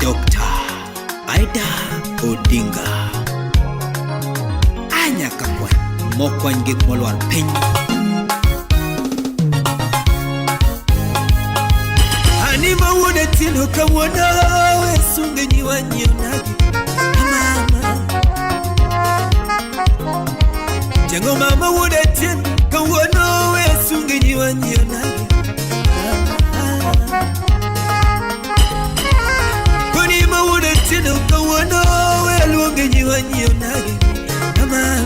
Dr. Aida Odinga Anya kakwa mokwany gik molwar piny. Ani mawuode tino kawuono sunge nyiwa nyionagi mama. Jango mama wuode tino kawuono sunge nyiwa nyionagi koni mawuode tino kawuono luonge nyiwa nyionagi mama.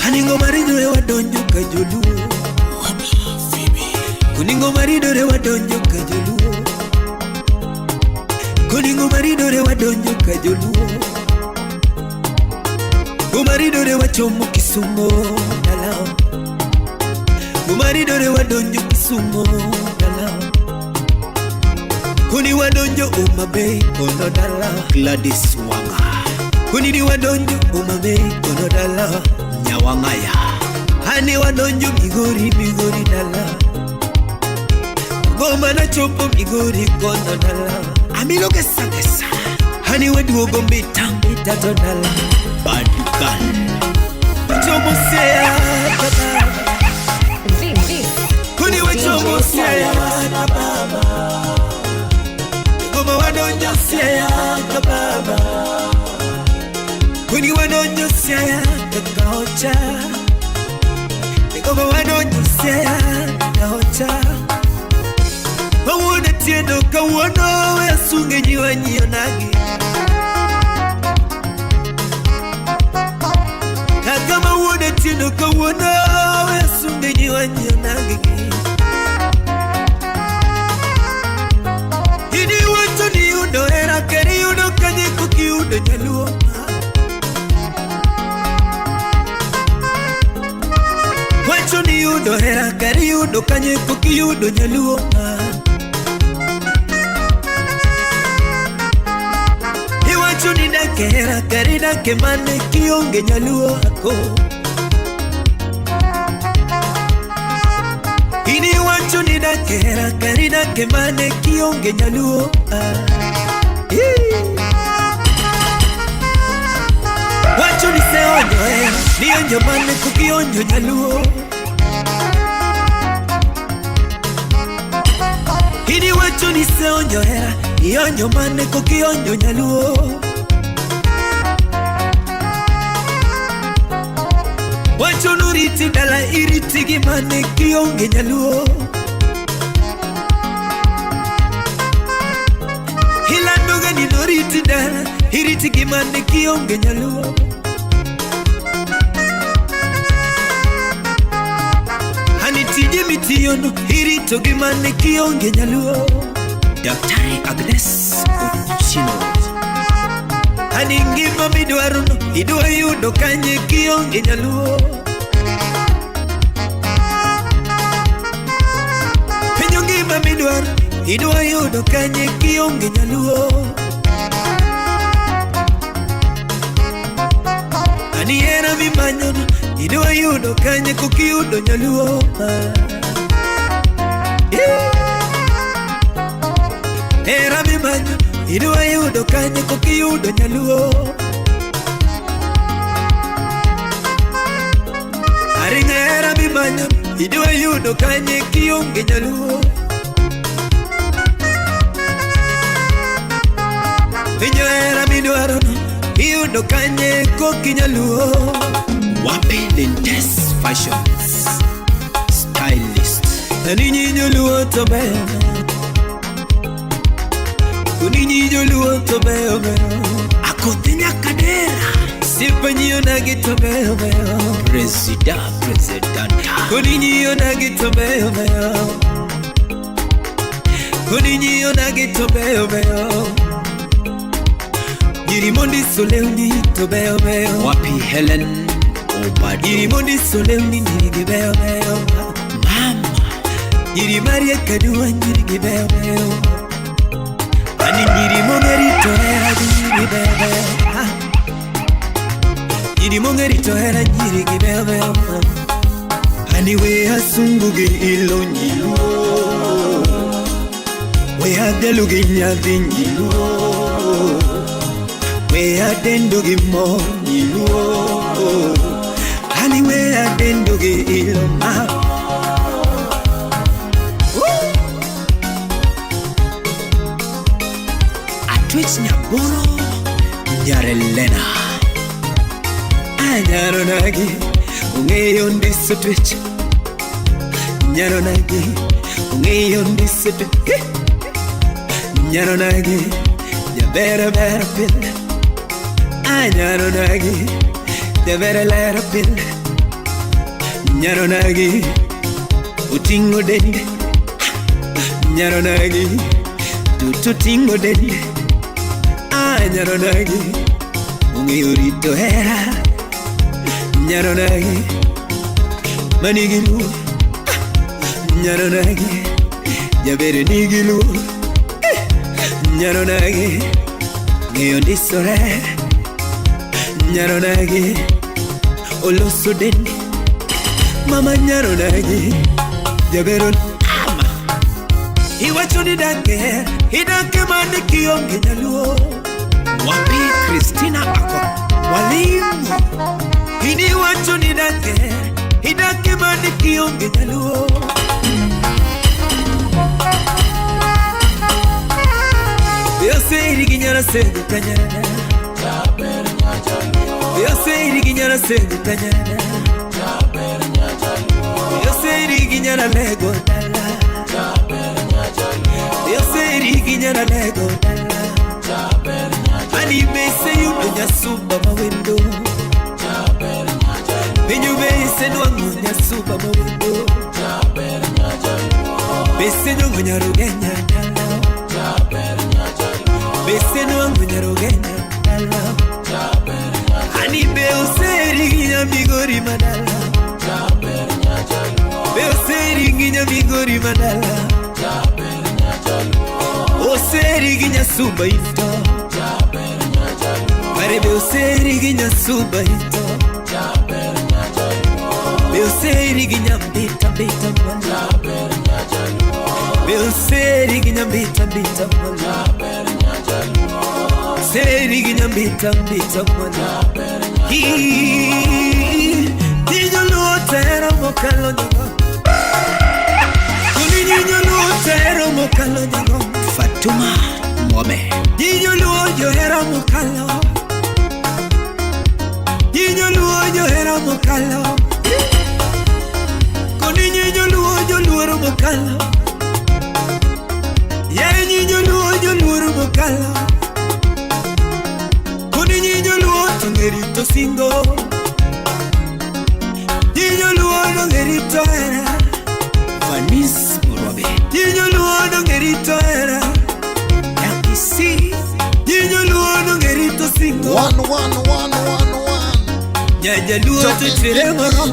Aningo maridore wadonjo ka joluo Kuningo maridore wadonjo ka joluo Kuningo maridore wadonjo ka joluo Kumaridore wachomo Kisumo dalao Kumaridore wadonjo Kisumo dalao Kuni wadonjo Homa Bay ono dala Gladys Wanga Kuni wadonjo Homa Bay ono dala Nyawangaya Hani wadonjo Migori dala Goma na chopo Migori kono dala Amilo kesa Hani waduogo mita to dala Bad girl Chomo seya baba Kuni wachomo seya baba Goma wadonjo seya baba Kuni wadonjo seya kakaocha Goma wadonjo seya kakaocha Mawuode tieno kawuono sunge nyiwa nyionagi Kaka mawuode tieno kawuono sunge nyiwa nyionagi Ini wacho ni yudo hera keri yudo kanye koki yudo nyaluo Wacho ni yudo hera keri yudo kanye koki yudo nyaluo Chuni na kera karina ke mane kionge nyaluo ako Ini wacho ni na kera karina ke mane kionge nyaluo Wacho ni se onyo ni onyo mane kukionyo nyaluo Ini wacho ni se onyo ni onyo mane kukionyo nyaluo Wacho nuriti dala iriti gimane kionge nyaluo Hilandoga ni nuriti dala iriti gimane kionge nyaluo Hanitije mitiyono irito gimane kionge nyaluo Daktari Agnes Uchino Haningima midwaruno idwa yudo kanye kionge nyaluo Penyo ngima midwaru idwa yudo kanye kionge nyaluo Ani era mimanyono idwa yudo kanye koki yudo nyaluo Era mimanyono idwa yudo kanye koki yudo nyaluo Aringera mimanyo idwa yudo kanye kionge nyaluo Pinyo era midwaro no yudo kanye koki nyaluo Wapi Lintes Fashions Stylist Aninyi nyoluo tobeo Kuninyi nyoluo tobeo Akotinya kadera Sipanyi onagi tobeo President Kuninyi onagi tobeo Kuninyi onagi tobeo Girimondi soleuni tobeo Wapi Helen Obadi Girimondi soleuni nirigibeo Mama Girimaria kadua nirigibeo Ani girimongeri tohera nirigibeo Girimongeri tohera nirigibeo Ani we asunguge ilo nyiluo We adelu gi nyathi nyiluo, we adendo gi mo nyiluo, ani we adendo gi iloma. Atwich nyaboro nyare Lena, anyaro nagi ungeyo ndiso twich, nyaro nagi ungeyo ndiso twich, nyaro nagi jabera bera pil, anyaro nagi jabera lera pil, nyaro nagi utingo dende, nyaro nagi tutu tingo dende, anyaro nagi ungeyo rito hera, nyaro nagi manigi luo, nyaro nagi jabere nigi luo, nyaro nagi ngeyo ndisore, nyaro nagi oloso dende, mama nyaro nagi jabero ama. Iwacho ni dake, hidake mane kionge nyaluo. Wapi Christina ako walimu, hini wacho ni dake, hidake mane kionge nyaluo. Yose iriginyara sende tanyana, yose iriginyara sende tanyana, yose iriginyara lego dala, yose iriginyara lego dala. Ani bese yuno nyasuba mawendo, benyu bese nwangu nyasuba mawendo, bese nwangu nyarugenya dala, bese nwangu nyarugenya dala. Ani beuseri nyamigori madala, beuseri nyamigori madala, oseri nyasuba ito, pare beuseri nyasuba ito, beuseri nyambita bita mala, beuseri nyambita bita mala, seri nyambita bita mala. Niño lutero mokalo nyago, niño lutero mokalo nyago. Fatuma Mwame, niño luo era mokalo, niño luo era mokalo, con niño luo era mokalo, ya niño luo era mokalo, con niño luo tongerito singo, niño luo tongerito era, Vanis Murabe, niño luo tongerito era, Yakisi, niño luo tongerito singo, one. Nyanya luo tuchire moro,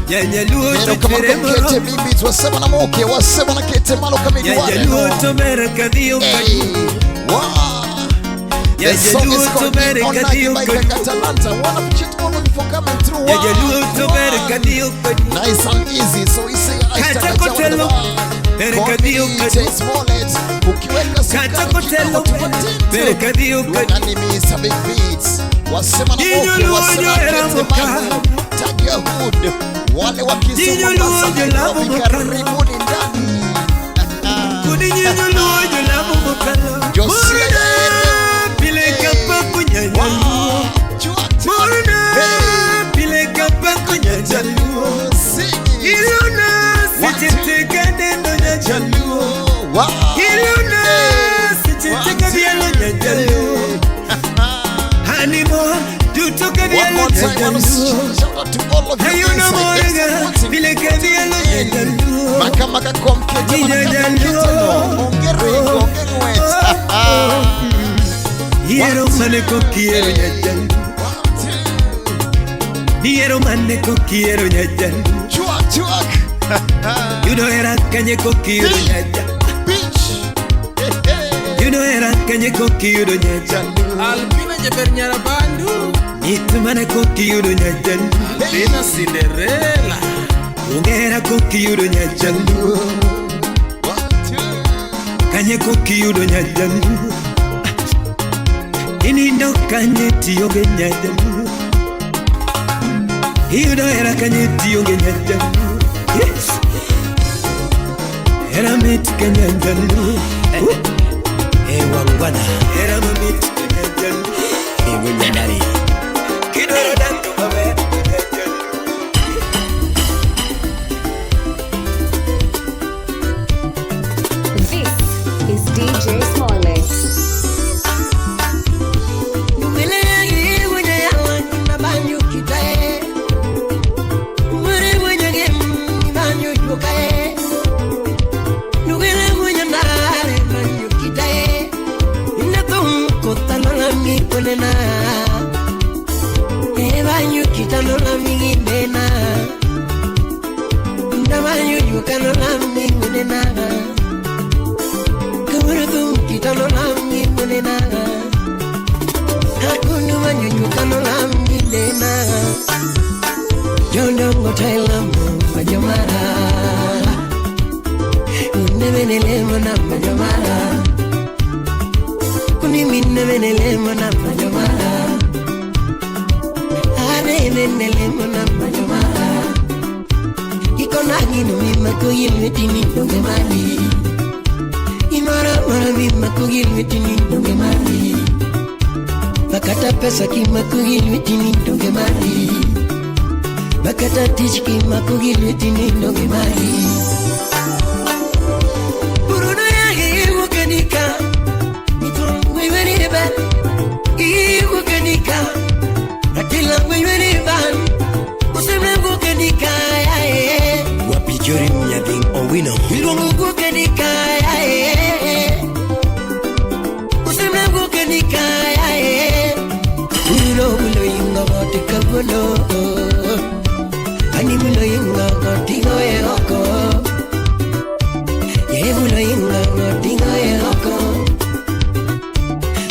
nyanya luo tuchire moro, bibi twasema na moke wasema na kete malo kamili wale. Nyanya luo tomera kadio kadi, nyanya luo tomera kadio kadi, nyanya luo tomera kadio kadi. Nice and easy, so we say kata kotelo, mere kadio kadi. Ukiweka kata kotelo, mere kadio kadi. Unanimisa big beats. Wasema na moke wasema na kete malo. Tag your hood. Wale wakisoma basa karibuni ndani. Kuni nyinyo luo lamu mokalo, Josia pile kapa kunyanya luo, pile kapa kunyanya luo, iluna sichiteka nendo nyanya luo, iluna sichiteka bielo nyanya luo, animo dutoka bielo nyanya luo, hayuna morega pile kapa bielo nyanya luo, Maka komkete nyanya luo, Niero mane ko quiero nyajal, niero mane ko quiero nyajal, Chuak yuno era kanye ko quiero nyajal, yuno era kanye ko quiero nyajal, Albina jeber nyara bandu, itu mane ko quiero nyajal, Albina Cinderella, ungera ko quiero nyajal, kanye kokiyudo nyajanu inindo kanye tiyonge nyajanu iyudo hera kanye tiyonge nyajanu hera mit kenyajanu wangwana hera mamit kenyajanu nyandari kidoro dantu babe DJ Smallest. Kita no lami munena, hakunu manyu kano lami lena. Jondo ngotailamu majomara, unemenele mana majomara, kuni minemenele mana majomara, arenenele mana majomara. Iko nagi no mimako yilmetini donge mali. Mara mima kugil mitini donge mali bakata pesa kima kugil mitini donge mali bakata tich kima kugil mitini donge mali buruno yage wukanika mitongwe weniba wukanika akila weniba useme wukanika wapijori mnyabing owino ilongo wukanika ani mulo yinga gotingo eroko ye mulo yinga gotingo eroko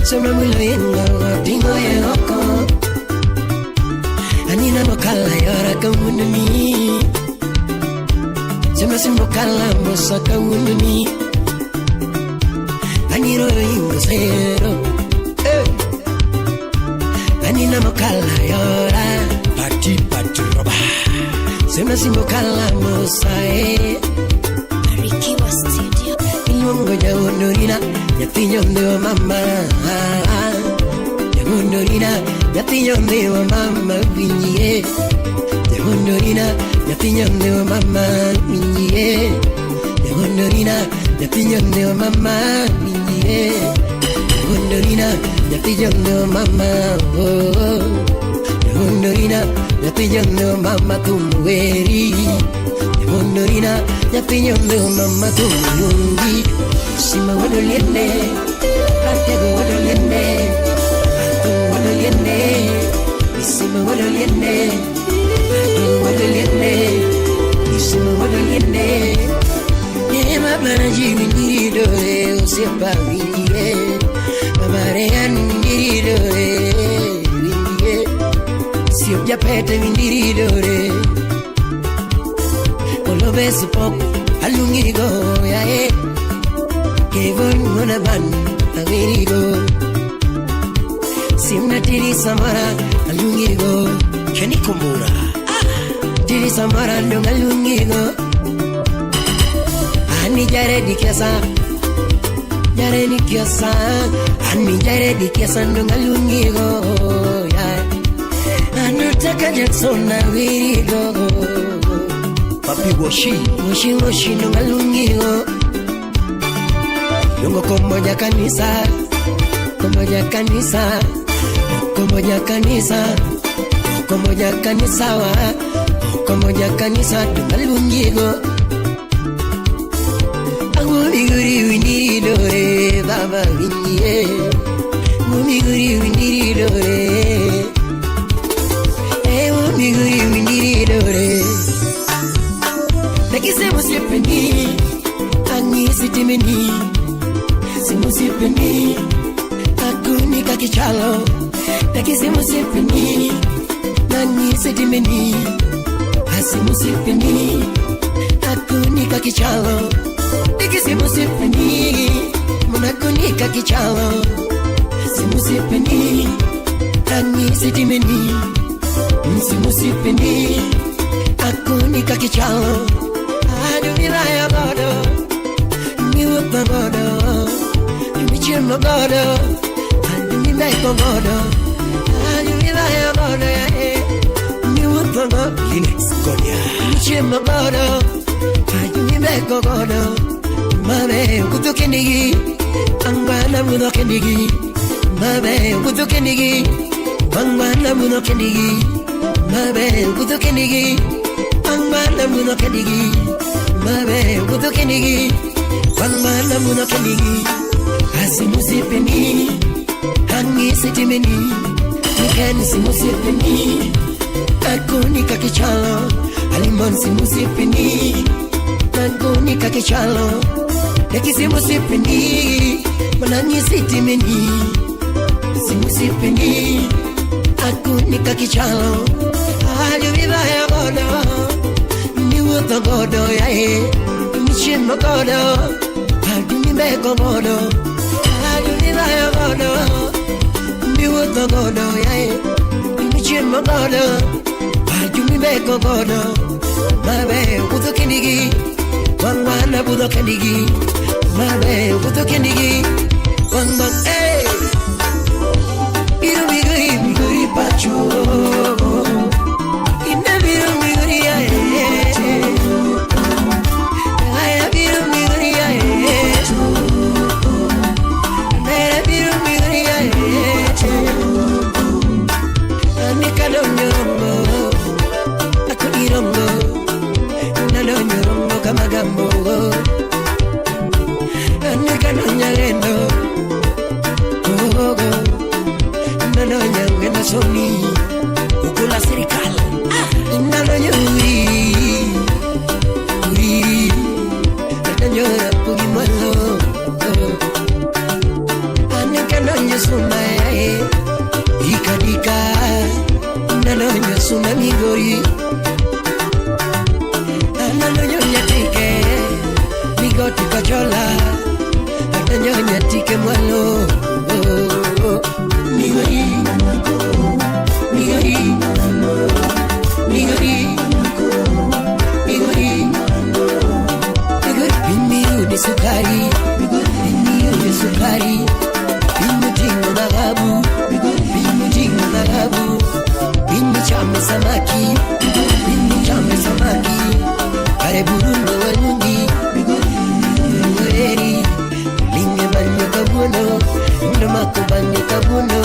sema mulo yinga gotingo eroko ani na mokala yora kamununi sema simokala mosaka mununi ani ro yinga zero ani na mokala yora pati roba sema simokala mosae Ariki wa studio ilongo ja honorina yatinyo ndio mama ya honorina yatinyo ndio mama binye ya honorina yatinyo ndio mama binye ya honorina yatinyo ndio mama binye ya honorina yatinyo ndio mama Honorina, ya piñando mamá tu mueri. Honorina, ya piñando mamá tu mundi. Si me voy doliendo, Santiago voy doliendo, tú voy doliendo. Y si me voy doliendo, tú voy doliendo. Y si me voy doliendo, y me para allí vinido, o sea para vivir, me marean vinido. Siop ya pete vindiridore Kolo beso poco alungigo ya Que von mona ban avirigo Simna tiri samara alungigo Cheni kumbura Tiri samara dong alungigo Ani jare di kiasa Jare di kiasa Ani jare di kiasa dong alungigo Anutaka Jackson na wirigo Papi washi no ngalungigo Yungo komoja kanisa Komoja kanisa Komoja kanisa Komoja kanisa wa Komoja kanisa ngalungigo Agumiguri windiridore Baba windiye Agumiguri windiridore Miguri windiridore Nakisemo sipeni Angi sitimeni Simu sipeni Akuni kakichalo Nakisemo sipeni Nangi sitimeni Asimu sipeni Akuni kakichalo Nakisemo sipeni Akuni kakichalo Simusipeni Rangi sitimeni Simusipeni Akuni kakichalo Adumilaya godo Niwapa godo Yumichirma godo Adumilaya godo Adumilaya godo Niwapa godo Linux Konya Yumichirma godo Adumilaya godo Mame kutu kendigi Angwana muno kendigi Mame kutu kendigi Angwana muno kendigi Mame kutu kendigi Angwana muno kendigi Mame kutu kendigi Angwana muno kendigi Asimusipeni Hangi sitimeni Nikani simusipeni Akuni kakichalo Alimon simusipeni Akuni kakichalo Neki simusipeni Mananyi sitimeni Simusipeni Akuni kakichalo Ayo vibaya godo Niwuto godo yae Michimo godo Adumi meko godo Ayo vibaya godo Niwuto godo yae Michimo godo Adumi meko godo Mabe kuto kendigi Wangwana budo kendigi Mabe kuto kendigi Wangwan Biru biguri pachu Inna biru biguri Aya biru biguri Mera biru biguri Anika donyorongo Aku irongo Nalonyorongo kamagambo Anika nonyalendo Nanonya soni ukula serikali nanonya uri nanonya pugimalo anika nanonya suna ikadika nanonya suna migori nanonya tike migoti kachola nanonya tike mwalo Migori, Migori, Migori, Migori, Migori, Bimiu de sukari, Bimiu de sukari, Bimu tingo na gabu, Bimu tingo na gabu, Bimu chame samaki, Bimu chame samaki, Kare burungo walundi, Migori, Linge banyo kabuno, Ndomako banyo kabuno.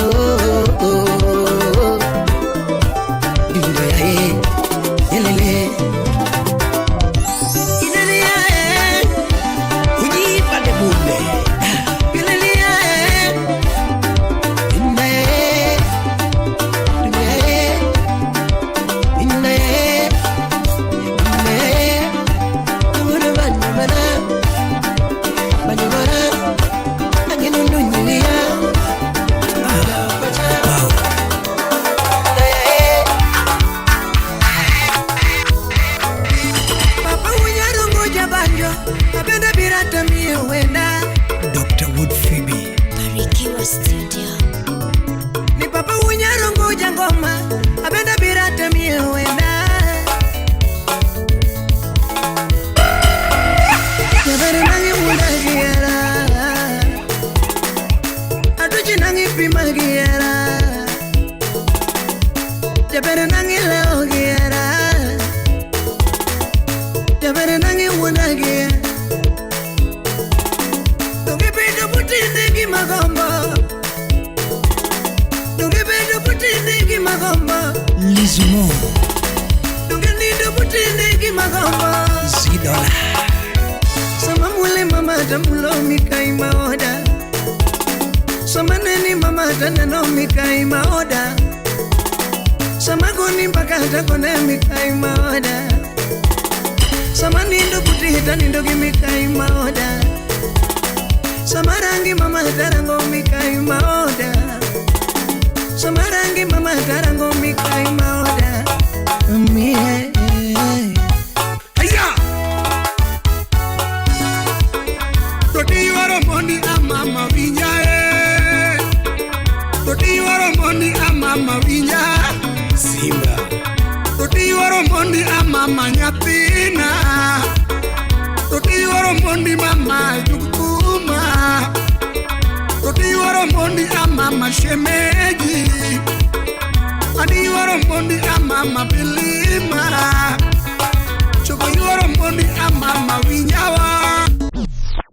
Dr. Wood Phoebe Barikiwa Studio. Ni papa unyarongo jangoma abenda birata miwena Jabare nangi mudagiera Atuji nangi primagiera Jabare nangi leogiera Jabare nangi mudagiera Lizumo Zidola Sama mule mama tamulo mikai maoda Sama neni mama tanano mikai maoda Sama goni mpaka takone mikai maoda Sama nindo putihita nindo gimikai maoda Sama rangi mama tarango mikai maoda Samarangi mama tarango mikai maoda Mie Aya Todi waro moni ama mavinya mondi amama nyathina, todiwaro mondi mama jukuma, todiwaro mondi amama shemeji, adiwaro mondi amama bilima, chogo yuaro mondi amama winyawa,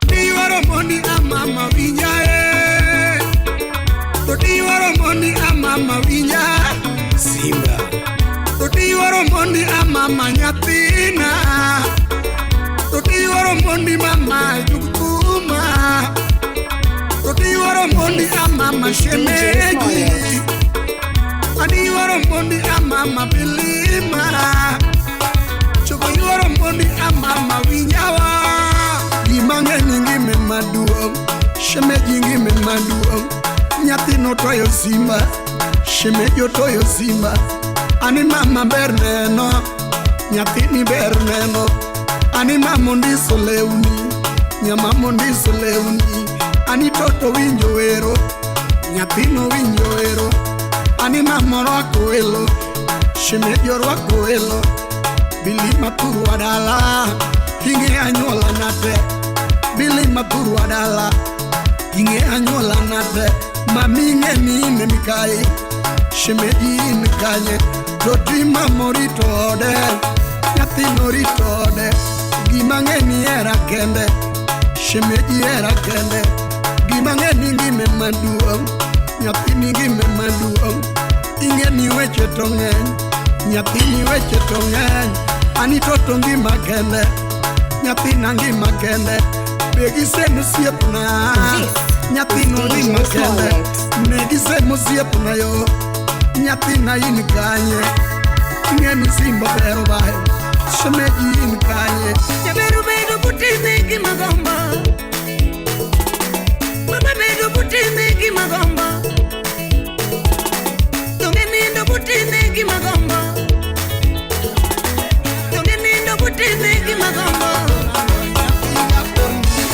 diwaro mondi amama winyae, todiwaro mondi amama winya Simba, todiwaro mondi amama nyathina, todiwaro mondi mama jukuma, todiwaro mondi amama shemeji, adiwaro mondi amama bilima, chogo yuaro mondi amama winyawa. Gimang'eny ngime maduong', shemeji ngime maduong', nyathino toyo simba, shemeji otoyo simba. Ani mama ber neno, nyathini ber neno. Ani mama ondiso lewni, nyamama ondiso lewni. Ani toto winjo wero, nyathino winjo wero. Ani mama orwako welo, shemeji orwako welo. Bilima turwa dala, ing'e anyuola nate. Bilima turwa dala, ing'e anyuola nate. Mami ing'e ni in mikae, shemeji in kanye. Toti mama orito ode, nyathino orito ode. Gimang'eny hera kende, shemeji hera kende. Gimang'eny ngime maduong', nyathini ngime maduong'. Ing'e ni weche to ng'eny, nyathini weche to ng'eny. Ani toto ngima kende, nyathina ngima kende. Begisemo siepna, nyathino ngima kende. Negisemo siepna yo, nyathina in kanye. Ing'e ni simba bero bae, shemeji in kanye. Jaberu bedo putine gima gomba, mama bedo putine gima gomba, tongenindo putine gima gomba, tongenindo putine gima gomba.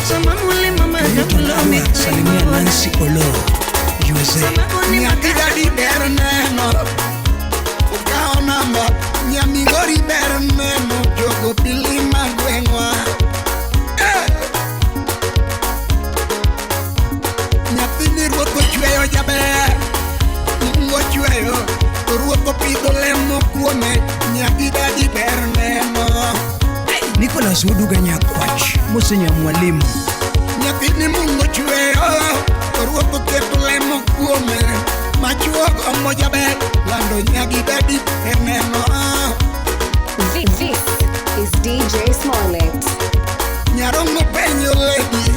Sama muli mama dakulomi salimia Nancy Olo, USA. Nyakidadi ber neno, ukao namba. Nyamigori ber neno, jogo bilima gwengwa. Nyathini ruoth ochweyo jaber, ochweyo. Ruoth opidho lemo kuome, nyakidadi ber neno. Nicholas Oduga Nyakwach, Musenya Mwalimu. Nyathini Mungu ochweyo, ruoth oketo lemo kuome. Machuogo moja ber, lando nyakidadi ber neno. This is DJ Smollett. Nyarongo penyo lady,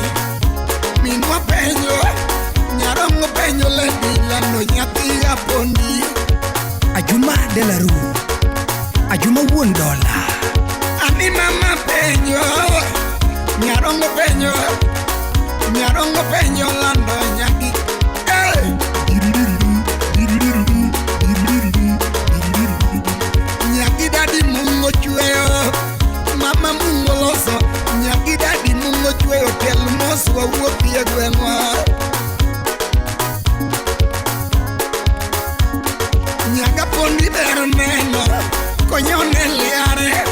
minwa penyo. Nyarongo penyo lady, lando nyathi apondi. Ajuma Delaru, Ajuma $1. Ani mama penyo, nyarongo penyo. Nyarongo penyo lando nyaki. Nyaki dadi Mungu chweyo, mama Mungu loso. Nyaki dadi Mungu chweyo, tel mos wa wuothi e gweng'wa. Nyaka pondi ber neno, konyone liare.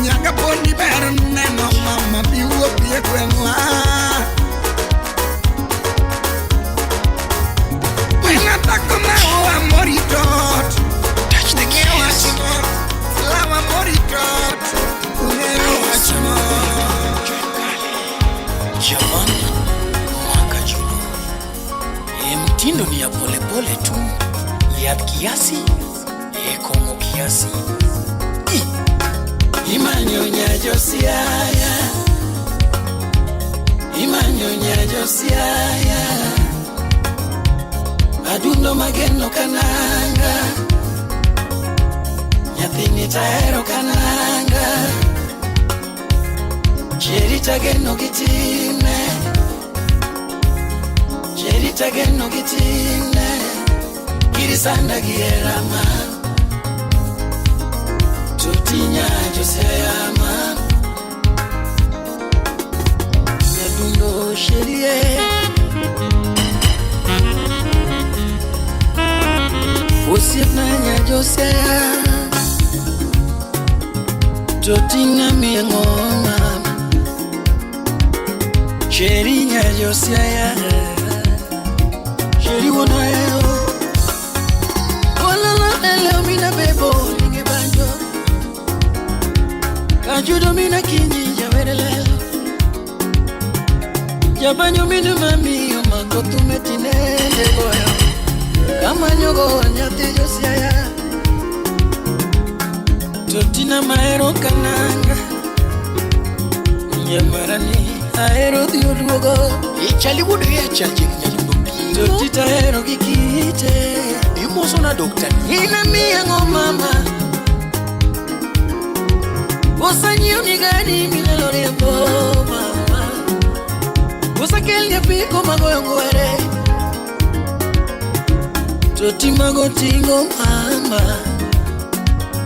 Nyaka pondi ber neno, mama bi wuothi e gweng'wa. Wena tako maua moritot, ung'e wachno. Flower moritot, ung'e wachno. Giovanni mwaka juno, mtindo ni ya pole pole tu, ya kiasi, kongo kiasi. Imanyonya josiaya, imanyonya josiaya. Adundo mageno kananga, nyathini taero kananga. Cherita geno gitine, cherita geno gitine. Kirisanda gierama, tutinya joseyama. Yadundo sherie, osiep nanya josea. Totina mi ngoma Sheri nyayo siaya Sheri wana eo Walala eleo mina bebo Linge banjo Kajudo mina kinji jawerelelo Jabanyo mina mami Omango tumetinende boyo Kama nyogo nyate yo siaya Totina maero kananga Nyamarani aero diyoduogo Ichali wudu ya chaji nyalimuki Totita aero kikite Imoso na dokta Nina miyango mama Osa nyuni gani milelore yambo mama Osa kelnya piko magoyo ngwere Toti mago tingo mama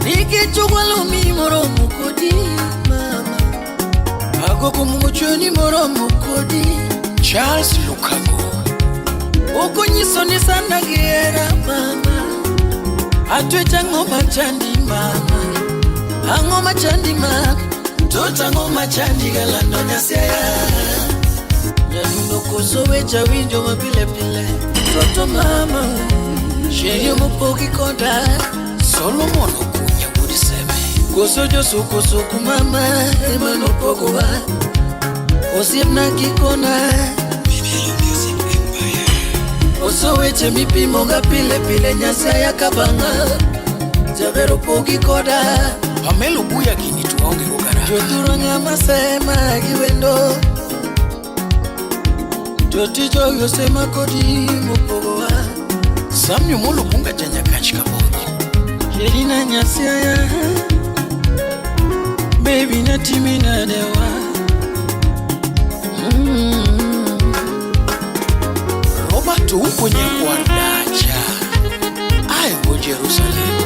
Nike chugwalo mi moro mukodi mama Ago kumuchoni moro mukodi Charles Lukaku Oko nyisoni sana giera mama Atwe chango machandi mama Ango machandi mama Tota ngo machandi galando nyasea Nyaluno kosowe chawinjo mapile pile Toto mama Sherio mupoki konda Solomon okunya budiseme Kosojo suko suku mama Emano pogowa Osiemna kikona Music Empire Osoweche mipimo nga pile pile Nyasa ya kabanga Javero pogi koda Pamelo buya kini tuwaonge kukara Joturo nyama sema kiwendo Jotijo yosema kodi mupogowa Samyo molo bunga janya kachika bodi Sherina nyasiaya Baby na timi na dewa Roberto ukonye kwa dacha Aiwo Jerusalem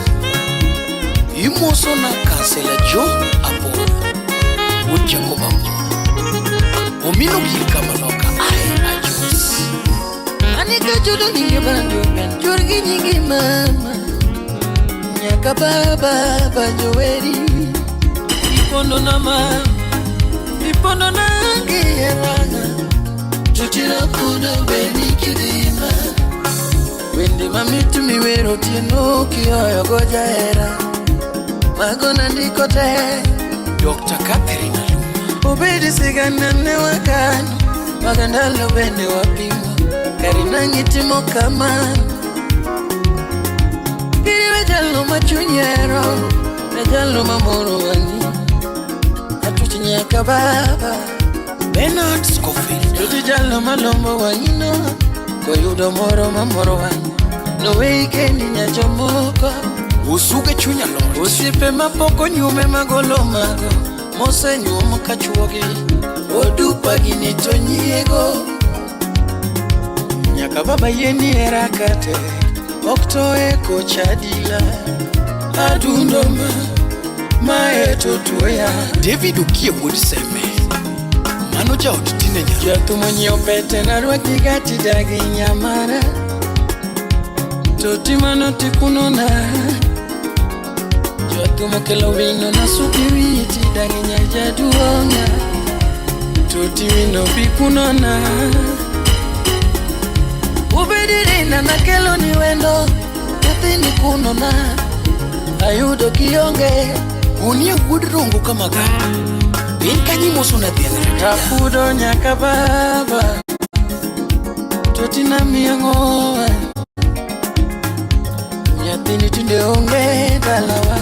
Imoso na kansela John Apollo Ucha kubambo Omino kilika maloka Ai ajus Anika judo ninge banjo Jorgi nyingi mama Nyaka baba banjoweri Ipondo na mama Ipondo na ngeyeranga Tutira kuda beni kidima Wende mamitu miwero tieno Kiyoyo goja era Magona ndikote Dr. Catherine Aluma Ubedi siganane wakani Magandalo bende wapimo Karina ngitimo kamani Iwe jalo machunyero Nejalo mamoro wani Atuchinyaka baba Bernard Scofield Tuti jalo malombo wanyino Koyudo moro mamoro wani No weekendi nyachomoko Usuge chunya lord Usipe mapoko nyume magolo mago Mose nyumo kachuogi Odupa ginito nyiego Nyaka baba yeni erakate Okto eko chadila Adundoma Maeto tuya David ukie budiseme Mano jao tutine nya Jatu mwenye opete na ruaki gati dagi nyamara Toti mano tikunona Jatu mokelo wino na sukiwiti dagi nyajaduonga Toti wino bikunona Ubedirina na kelo ni wendo Nathini kunona Ayudo kionge Unia gudirongo kama gana Binka nyimoso na dhiana Rafudo nyaka baba Totina miyangoa Nyathini tunde onge dalawa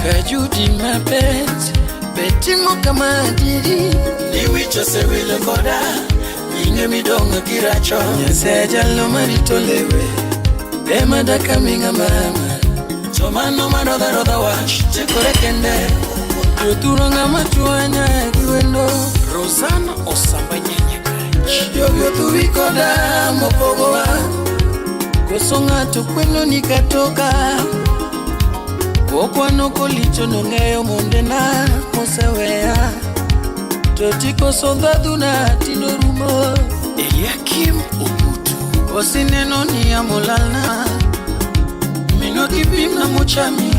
Kajudi mapenzi Betimo kama diri Niwicho sewile koda Inge midongo kiracho Nyaseja lo maritolewe Dema daka minga mama Tomano marodha wash Chekore kende Yoturanga matuanya kiwendo Rosana osamba nyenye kach Yobyo tuwiko da mopogowa Kosonga tukweno nikatoka Kokwano kolicho nongeyo mondena Mosewea Totiko sondaduna tinorumo Eliakim Obutu Osineno ni ya molana Mino kipim na mochami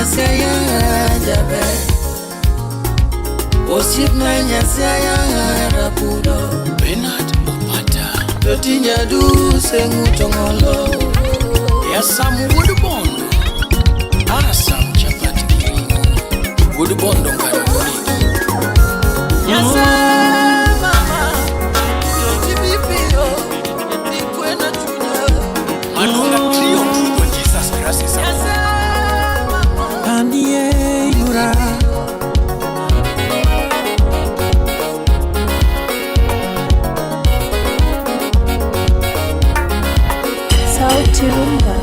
nyasaya jabe Osip na nyasaya rapudo Bernard Opata Totinya du sengu tongolo Yasam Woodbondo Asam chapati Woodbondo ngaroni Yasam mama Yotibipio Yetikwena tunya Manunga trio Kwa Jesus Christ Yasam mama Andiye yura Chirumba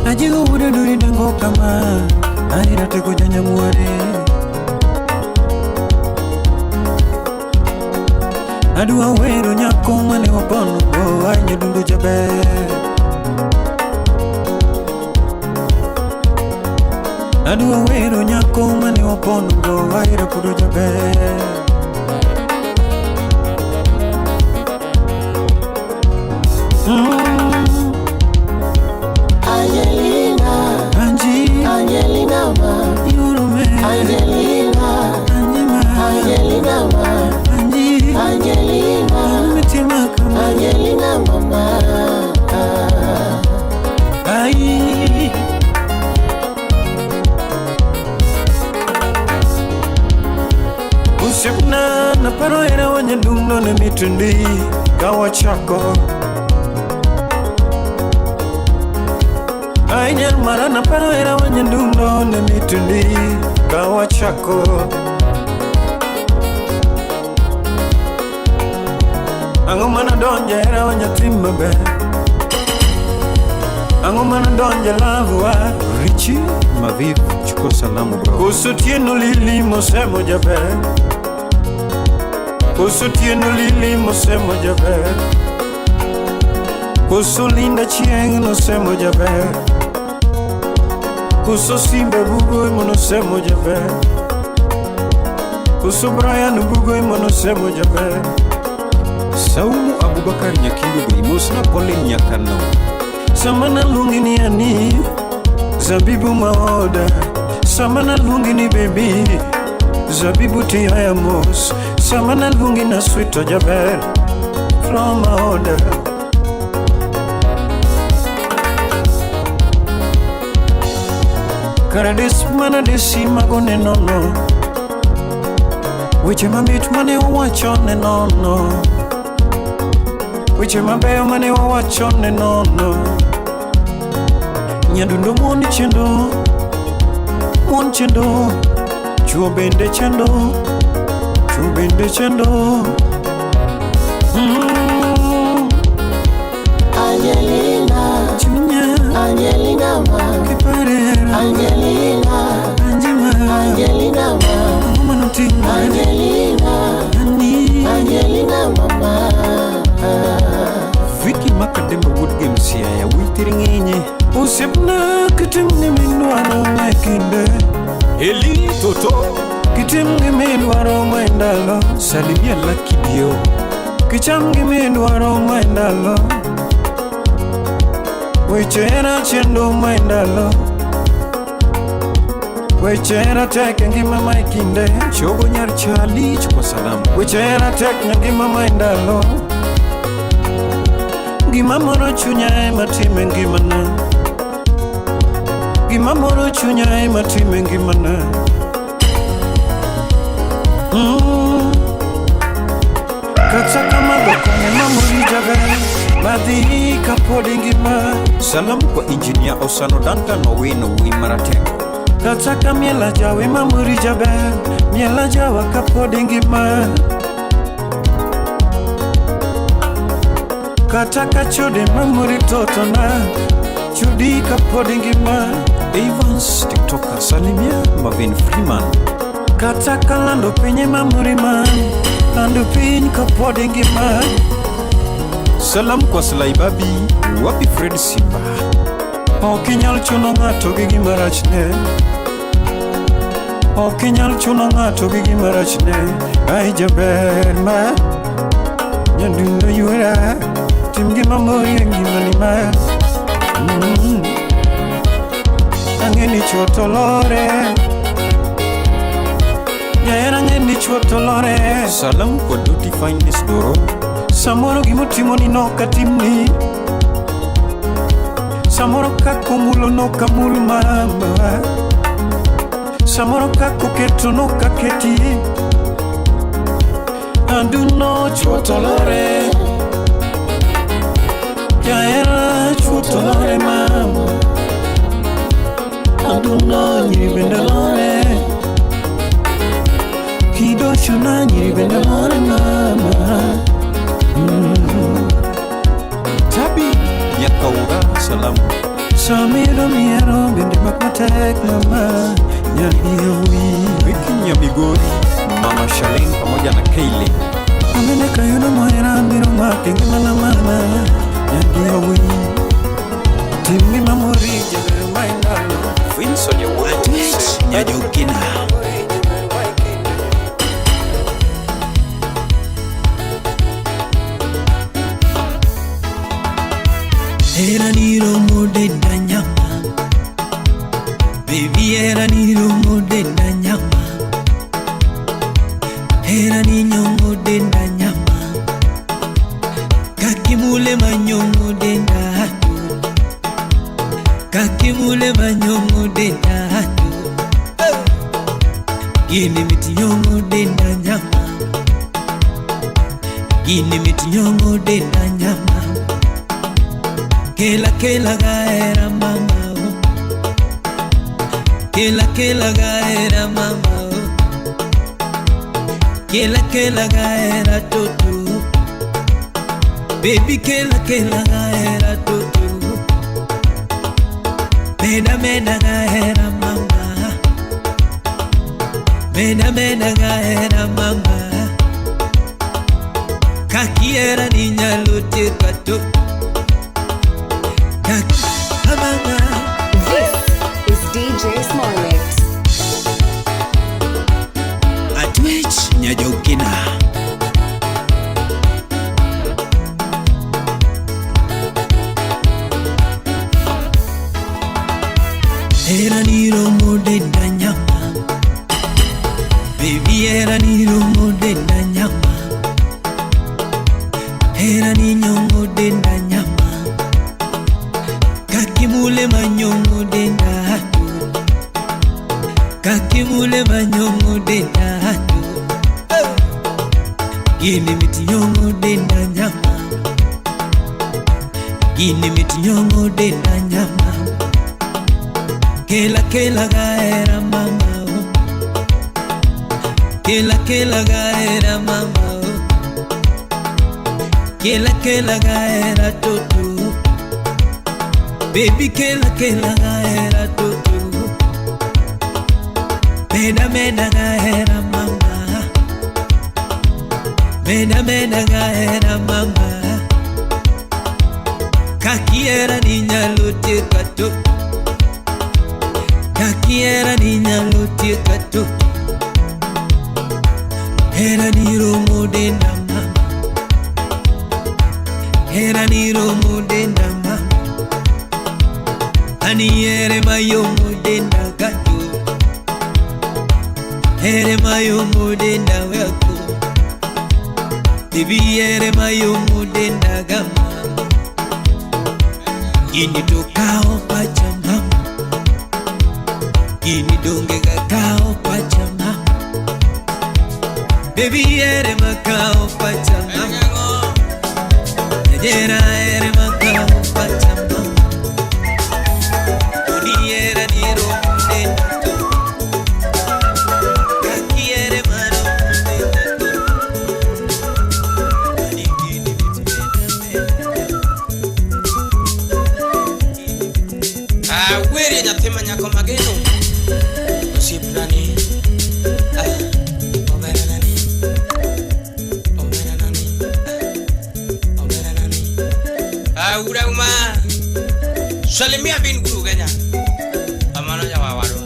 Ajigo uda duri dango kama Aira teko janya muare Adua wero nyako mane wapono Go anya dundu jabe Adua wero nyako mane wapono Go aira kudu jabe Angelina, Angelina ma, Yurume, Angelina, Angelina ma, Angelina, Angelina mama. Ai Usipna na paro era wanya dumno na mitundi Kawa chako Ainyar mara na paro era wanya dumno na mitundi Kawa chako Ango mana donja era wanya timba be Ango mana donja lavua Richi Maviv chuko salamu bro Kusutienu lili mosemo jabe Kusutienu lili mosemo jabe Kusulinda chieng no semo jabe Kusosimbe bugoy mono semo jabe Kusubrayan bugoy mono semo jabe Saumu Abubakar nyakindo be imosna pole nyakano Samana lungini ani Zabibu maoda Samana lungini baby Zabibu tiyayamos Samana lungina sweeto jaber From maoda Karadis mana desi magone nono Wiche mabit mane wachone nono Wiche mabeyo mane wachone nono Nyadundo mon chendo Chuo bende chendo Angelina, Chunya Angelina ma, Kiparera Angelina, Anjima Angelina ma, Manutinga Angelina, Angelina mama. Vicky Makademba Wood Games ya witiringenye Usipna kitimni minuano mekinde Eli Toto Kitimni minuano maendalo Salimia Lucky Dio Kichamgi minuano maendalo Wechera chendo maendalo Wechera tek ngima maikinde Chogo nyar chali chukwa salamu Wechera tek ngima maendalo Gima moro chunya ema time ngimana Gima moro chunya ema time ngimana Kata kama dokone mamuri jabe Madhi kapodi ngima Salamu kwa engineer Osano Duncan Owino Wimarateko Kata kamiela jawe mamuri jabe Miela jawa kapodi ngima Kataka chode mamuri totona Chudi kapodi ngima Evans TikToker Salimia Marvin Freeman Kataka lando penye mamuri man Lando penye kapodi ngima Salam kwa Salai Babi Wapi Fred Simba Okinyal chuno ngato gigi marachne Okinyal chuno ngato gigi marachne Ay jaber ma Nyandundo yura Timgi mamori yangi manima Angeni chotolore Jaera angeni chotolore Salam kwa duty finest doro Samoro gimotimo ni noka timni Samoro kako mulo noka mul mama Samoro kako keto noka keti Aduno chotolore Jaera chotolore mama Aduno nyiribendelore Kidosho na nyiribendelore mama Tabi Yakaura salam Samiro miero bende makmatek mama Nyaliyowi Wiki Nyamigori Mama Shalin pamoja na Kaylee Amene kayuna moera miro makengema na mama Nyaliyowi Timi mamori jebere maindalo Winson ya wuro Nyajukina Era niro mode da nyama Baby era niro mode da nyama Era niño mode da nyama Kakimule manyongo de ndatu Kakimule manyongo de ndatu Gini miti nyongo de da nyama Gini miti nyongo de da nyama Kela gaera mama oh. Kela gaera mama oh. Kela gaera toto Baby kela gaera toto Meda gaera mama Meda gaera mama Kakiera niña lote kato This is DJ Smollet. Atwich Nyajukina Era niro mode da nyama Baby era niro mode da nyama Era niño mode da nyama Kakimule manyongo de ndatu Kakimule manyongo de ndatu Gini miti nyongo de nda nyama Gini miti nyongo de nda nyama Kela gaera mama oh. Kela gaera mama oh. Kela gaera toto Baby kela gaera toto Meda gaera mama Meda gaera mama Kakiera niña lote kato Kakiera niña lote kato Era niro mode na mama Era niro mode na mama Ani ere mayo mode na gato Ere mayo mode na wako Baby ere mayo mode na gama Gini tokao pacha mama Gini donge kakao pacha mama Baby ere makao pacha mama Najera ere makao pacha mama Uni era niro mode na to Kaki ere maro mode na to Ani gini miti Weri ya tema nyako mageno Usiplani Obera nani Ura uma Salimia bin guru ganya Amano jawa waro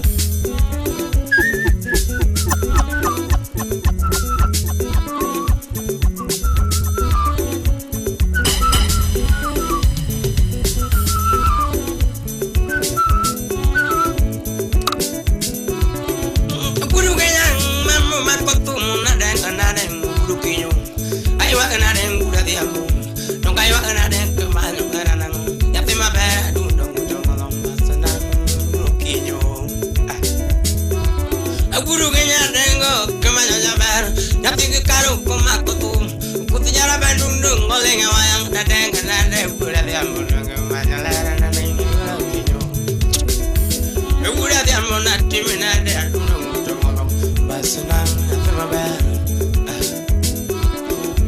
divinade aduno mutomolo basina afema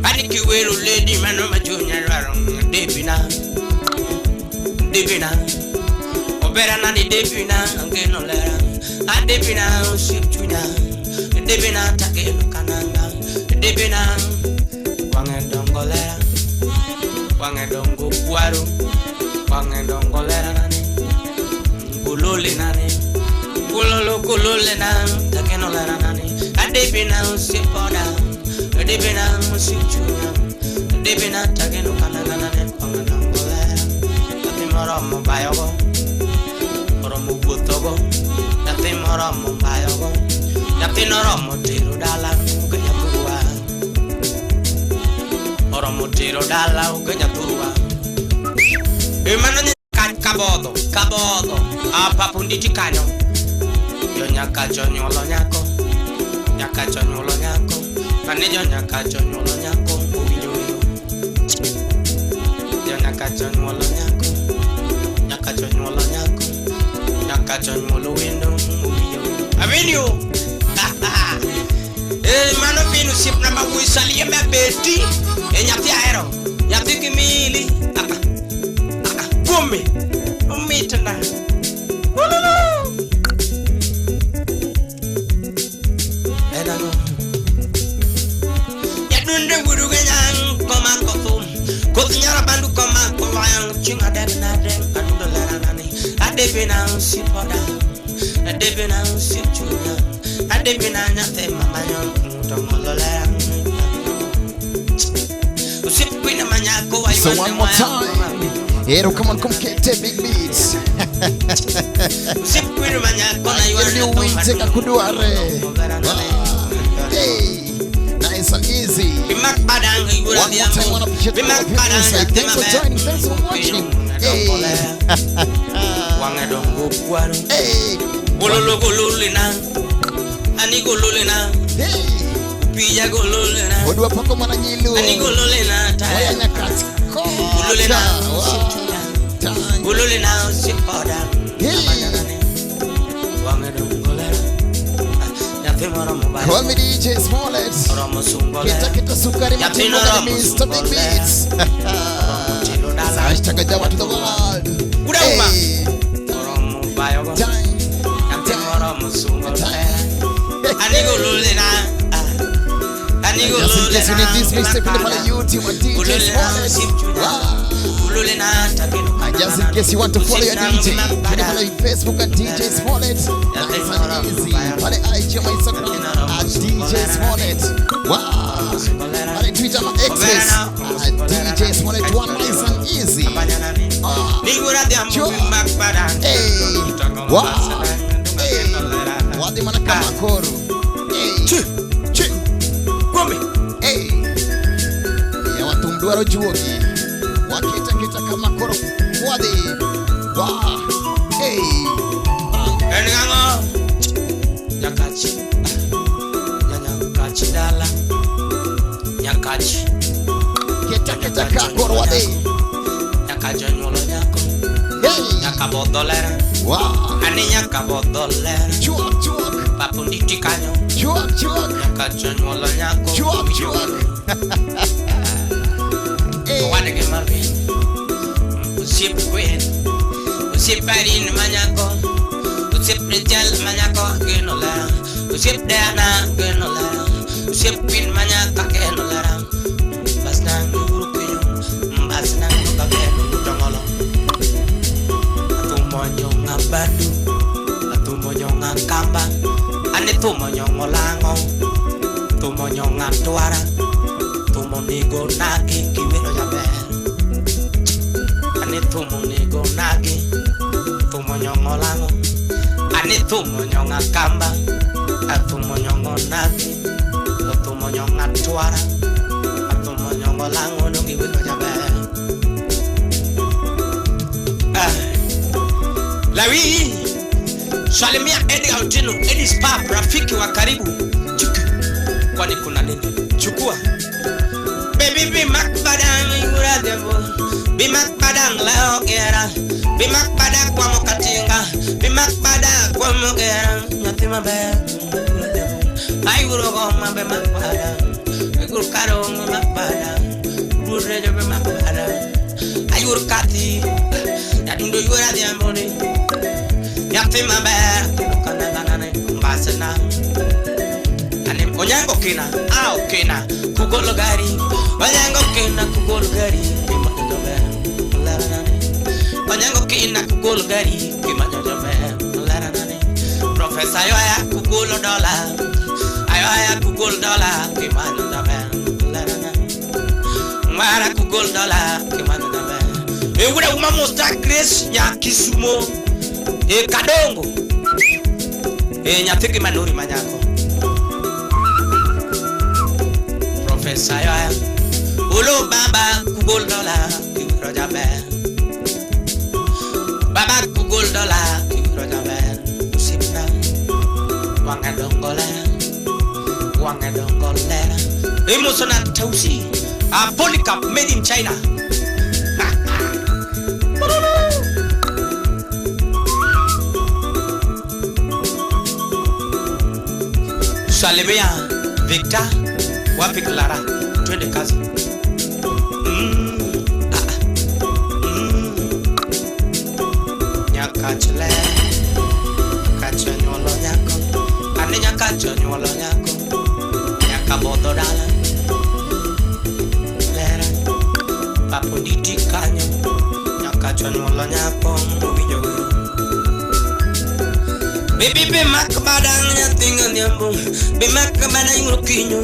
Aniki wero lady mano majunya raro Debina Obera na di Debina ngeno lera Debina usipchunya Debina takelo kananga Debina wangedongolera Wangedongo kwaro Wangedongolera nani Kulole nani Kulole nani takeno lera nani Debina usipoda Debina usipchunya Debina takelo kananga nani Wangedongolera Oromo bayogo Oromo butogo Yati moromo bayogo Yati noromo tiro dala Ugenya turua Oromo tiro dala Ugenya turua Imano ni kabodo Apa punditi kanyo Yo nyakacho nyolo nyako Nyakacho nyolo nyako Kanejo nyakacho nyolo nyako Ubiyo Yo nyakacho nyolo nyako Nyakacho nyolo wendo Avenio mano finu sip na mawu sali me beti nyati aero nyati kimili Bumi Umitana Wololo Edano Yadunde wuru genyan koma kofu Kofinyara bandu koma Kowayang chinga denade Kadundo leranani Adebina usipoda Adebina usichunya Adebina nyate mamanyo Mutongolo leranani Usipwina manyako wa So one more time Hero, come on, come get big beats. Usipwina manyako na you win take a kuduare. Hey, nice and easy. One more time, one appreciate all of you inside. Thanks for joining, thanks for watching. Hey. Hey. Hey. Odua pako mana nyilu. Waya nyakati. Call me DJ Smollett. Kita sukari matino na Mr. Big Beats. Hashtag Jawa to the world. Hey. Just in case you need this mixtape, follow YouTube and DJ Smollett. Wow. Just in case you want to follow your DJ, follow your Facebook at DJ Smollett. Nice and easy. Follow IG on my Instagram at DJ Smollett. Wow. Follow Twitter at X's at DJ Smollett. One nice and easy. Hey. Wow. Hey. Wadi manakama koru. Hey. Hey. Ya watu mduaro juogi. Wakita kama koro. Wadi. Wow. Hey. Engango. Nyakachi. Nyakachi dala. Nyakachi. Kita kakoro wadi. Nyakacho nyolo nyako. Hey. Nyakabodolera. Wow. Ani nyakabodolera. Chuak. Papunditi kanyo. Chuak. Nyakacho nyolo nyako. Chuak. Hey. Wane ke mavi. Usip queen. Usip parin manyako. Usip rejal manyako genola. Usip dana genola. Usip queen manyaka genola. Basna nguru kinyo. Basna ngabelu tongolo. Atumonyo ngabadu. Atumonyo ngakamba. Ane tumonyo ngolango. Tumonyo ngatuara. Tumonigo nagi kiwino jaber. Ane tumonigo nagi. Tumonyo ngolango. Ane tumonyo ngakamba. Atumonyo ngonagi. Tumonyo ngatuara. Atumonyo ngolango no kiwino jaber. Lawi Salimia Eddie Altino, Eddie Spa, rafiki wa karibu. Chuku. Kwani kuna nini? Chukua. Baby be makbadang ingura demo. Be makbadang lao gera. Be makbadang kwa mokatinga. Be Bimak pada kwa mogera nyati mabe. Ai guru ko mabe makpada. Guru karo makpada. Guru rejo be makpada. Ai guru kati. Ya dundo yura di amboni. Nyati mabe kana kana mbasana. Anim onyango kina, kina kugolo gari. Onyango kina kugolo gari. Onyango kina kugolo gari. Professor ayoya kugolo dollar. Ayoya kugolo dollar. Kimano dabe. Mara kugolo dollar. Kimano dabe. Ewura uma mostra Grace ya Kisumo. Kadongo. Nyatiki manuri manyako. Professor ayoya. Ulo baba kugolo dollar. Kimano dabe. Baba kugol dollar, kiro jaber, usipna, wanga dongolera. Emotional tausi, a polycap made in China. Salebea, Victor, wapi Clara, twende kazi. Kachele, kachanyolo nyako, aninya kachanyolo nyako, nyaka bodo dala, lera, papoditi kanyo, nyaka chanyolo nyako, mubijo. Baby be makbada nyatinga nyambo, be makbada yukinyo,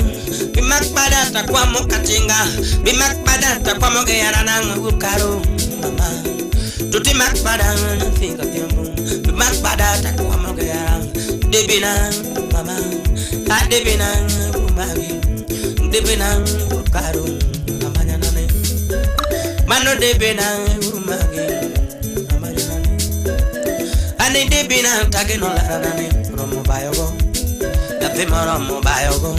be makbada takwa mokatinga, be makbada takwa mogeyara nang ukaro, mama. Tuti makbada nyatinga nyambo, be makbada takwa mogeyara, debina mama, debina umagi, debina ukaro, mama nyanane, mano debina umagi. Ani debina tageno la nane romo bayogo yati romo bayogo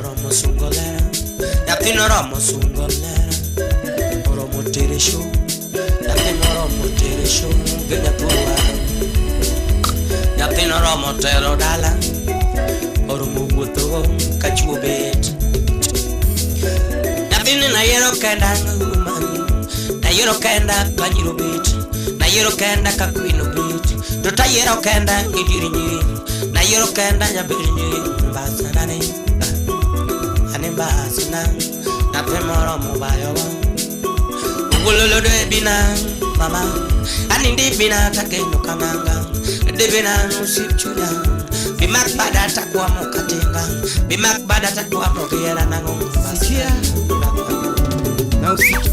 romo sungolera yati romo sungolera romo teresho yati romo teresho genya tuwa yati romo tero dala romo wuto kachubet yati na yero kenda na yero kenda kanyirobet na yero kenda kakwino bit to ta yero kenda idirinyi na yero kenda nyabirinyi basanane ane basana na pemoro mobayo ugololo de bina mama ani de bina takeno kananga de bina usipchuya bimak bada takwa mokatenga bimak bada takwa mogera nango sikia na usichu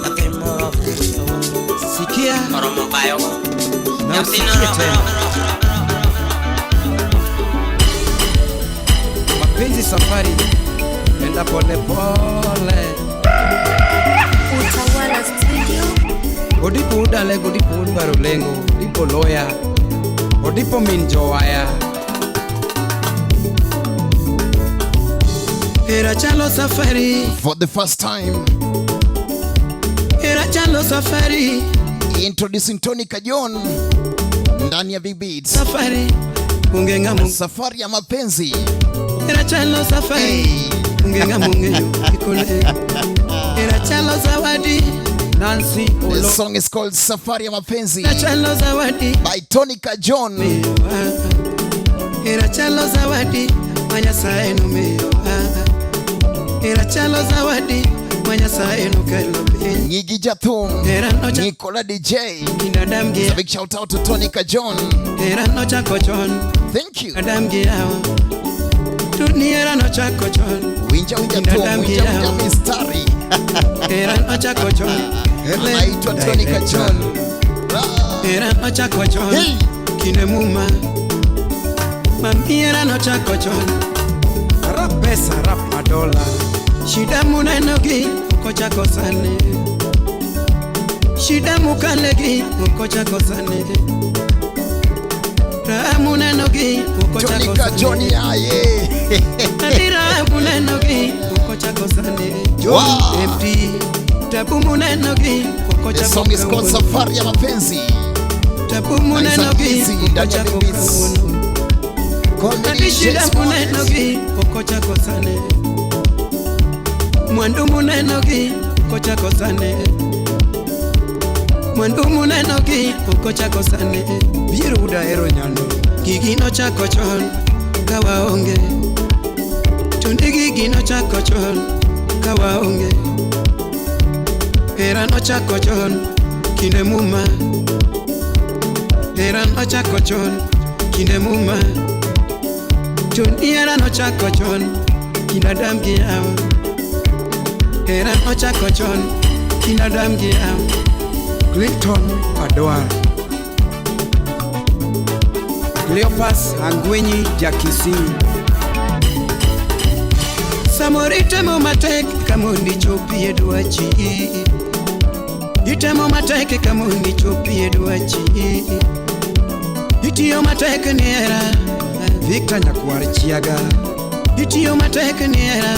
na pemoro sikia romo bayo na usikia tena mapenzi safari enda pole pole Utawala Studio. odipo udale odipo udwaro lengo odipo loya odipo min jowaya era chalo safari For the first time, era chalo safari introducing Tony Kajon ndani ya Big Beats. safari ungenga mungu Safari ya mapenzi. era chalo safari ungenga mungu ikole era chalo zawadi Nancy The Olo song is called Safari ya mapenzi era chalo zawadi by Tony Kajon. era chalo zawadi manya saeno meyo era chalo zawadi manya saeno kelo be Nyigi Jathum, era nocha Nicola DJ. inadam A ge big shout out to Tony Kajon. era nocha kochon Thank you. adam ge yawa dunia era nocha kochon Winja mistari. era nocha kochon Anaitwa Tony Kajon. era nocha kochon Hey. kine muma mami era nocha kochon rap pesa rap madola shida munenogi kocha kosane shida mukalegi kocha kosane ramunenogi kocha Tony kosane Kajon aye. adira munenogi kocha kosane Wow. empty tabu munenogi The kocha song is called Safari ya mapenzi. tabu muneno gi okocha kokamono Adishida muneno gi okocha kosane Mwandu muneno gi okocha kosane Mwandu muneno gi okocha kosane Biro uda ero nyando Gigi no chako chon kawa onge Tundi gigi no chako chon kawa onge Era no chako chon kinde muma Era no chako chon kinde muma Tundi era no chako chon kinde adam gi awa Era no chako chon kinde adam gi awa Clinton Adwar Cleopas Angwenyi Jakisi Samori temo matek kamundi chopi edwachi Itemo matek kamundi chopi edwachi Itiyo matek niera Victor Nyakwar Chiaga Itiyo matek niera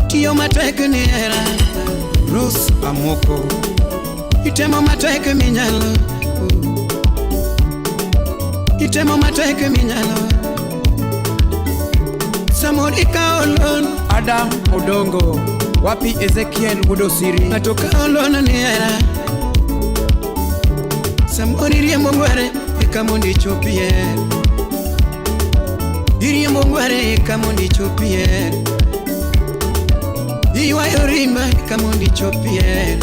Itiyo matek niera Rose Amoko Itemo matek minyalo Itemo matek minyalo Samori kaolon Adam Odongo Wapi Ezekiel Udosiri Natoka olon niera Samori riembo ngware Ekamundi chopie Iriembo ngware Ekamundi chopie Iwayo rimba Ekamundi chopie